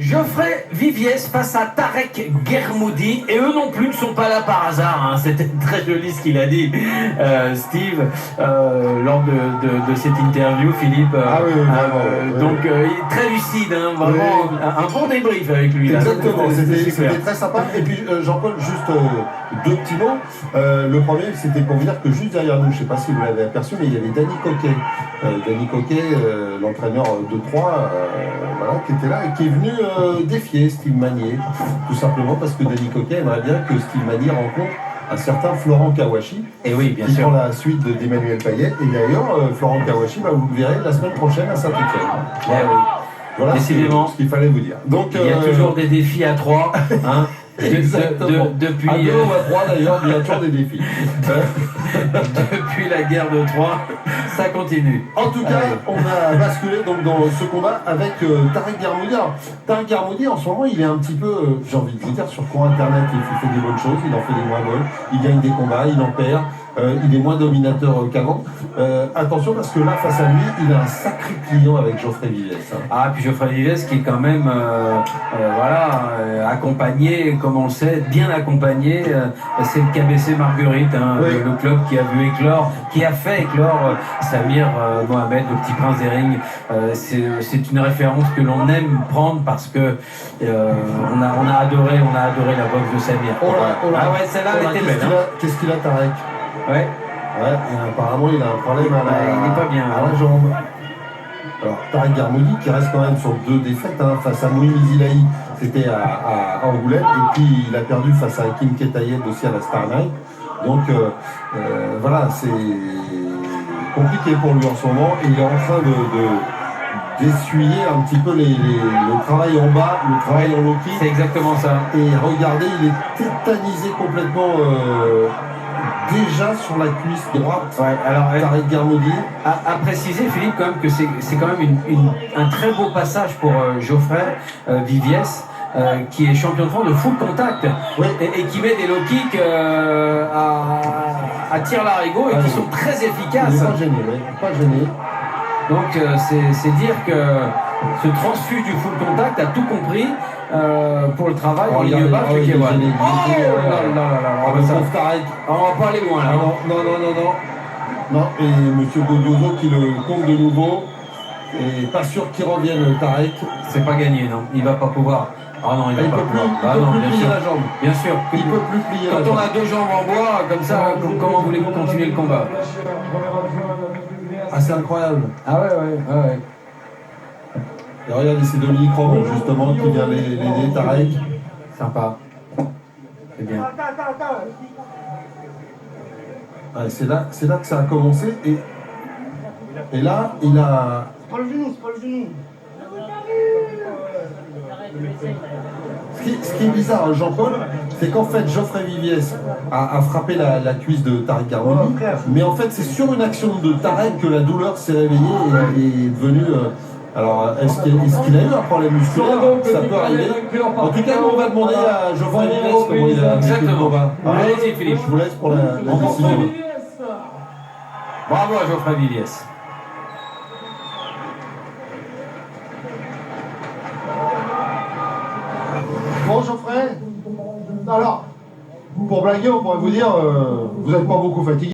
Geoffrey Viviès face à Tarek Guermoudi, et eux non plus ne sont pas là par hasard, hein. C'était très joli ce qu'il a dit, Steve, lors de cette interview, Philippe. Donc il est très lucide, hein, vraiment, un bon débrief avec lui. Exactement, c'était très sympa. Et puis Jean-Paul, juste deux petits mots. Le premier, c'était pour vous dire que juste derrière nous, je ne sais pas si vous l'avez aperçu, mais il y avait Danny Coquet. Danny Coquet, l'entraîneur de Troyes, voilà, qui était là et qui est venu défier Steve Magnier, tout simplement parce que Danny Coquet aimerait bien que Steve Magnier rencontre un certain Florent Kawashi, et oui, bien qui sûr, prend la suite d'Emmanuel Payet. Et d'ailleurs, Florent Kawashi, vous le verrez la semaine prochaine à Saint-Étienne. Voilà, oui. Voilà ce qu'il fallait vous dire. Donc, il y a toujours des défis à 3, hein. Depuis à 2 ou à 3 d'ailleurs, il y a toujours des défis. Depuis la guerre de Troie, ça continue. En tout cas, on a basculé donc dans ce combat avec Tarek Guermoudi. Alors, Tarek Guermoudi, en ce moment, il est un petit peu, j'ai envie de vous dire, sur cours internet, il fait des bonnes choses, il en fait des moins bonnes, il gagne des combats, il en perd. Il est moins dominateur qu'avant. Attention parce que là, face à lui, il a un sacré client avec Geoffrey Viviès. Hein. Ah, puis Geoffrey Viviès qui est quand même accompagné, comme on le sait, bien accompagné. C'est le KBC Marguerite, hein, oui. le club qui a vu éclore, qui a fait éclore Samir Mohamed, le petit prince des rings. C'est une référence que l'on aime prendre parce que on a adoré la boxe de Samir. Ah ouais, celle-là, elle était belle. Qu'est-ce qu'il a, Tarek? Ouais. Apparemment il a un problème il n'est pas bien, à la jambe. Alors Tarek Guermoudi qui reste quand même sur 2 défaites, hein, face à Moïse Zilahi, c'était à Angoulême, et puis il a perdu face à Hakim Ketayeb aussi à la Star Night. Donc voilà, c'est compliqué pour lui en ce moment, et il est en train d'essuyer un petit peu le travail en bas, le travail en low kick. C'est exactement ça. Et regardez, il est tétanisé complètement déjà sur la cuisse droite. Ouais, alors Tarek Guermoudi. À préciser, Philippe, quand même, que c'est quand même un très beau passage pour Geoffrey Viviès, qui est champion de France de full contact, oui. et qui met des low kicks à tir larigot et qui sont très efficaces. Il n'est pas gêné, pas gêné. Donc c'est dire que ce transfuge du full contact a tout compris pour le travail en ligne basse de Kewan. On va pas aller loin là. Non, et M. Godioso qui le compte de nouveau. Et pas sûr qu'il revienne, Tarek. C'est pas gagné, non. Il va pas pouvoir. Ah non, il va pas pouvoir. Il peut plus plier la jambe. Bien sûr. Il peut plus plier la jambe. Quand on a 2 jambes en bois, comme ça, comment voulez-vous continuer le combat? Ah, c'est incroyable. Ah ouais. Et regardez, c'est Dominique Robon justement qui vient l'aider, Tarek. Sympa. C'est bien. Ah, c'est là que ça a commencé. Et là, il a... C'est pas le genou. Ce qui est bizarre, Jean-Paul, c'est qu'en fait, Geoffrey Viviès a frappé la cuisse de Tarek Guermoudi, mais en fait, c'est sur une action de Tarek que la douleur s'est réveillée et est devenue... Alors, est-ce qu'il a eu un problème musculaire? Ça peut arriver. En tout cas, on va demander à Geoffrey Viviès comment il a vécu le combat. Allez-y, Philippe. Je vous laisse pour la décision. Bravo à Geoffrey Viviès. Bon, Geoffrey, alors, pour blaguer, on pourrait vous dire, vous n'êtes pas beaucoup fatigué.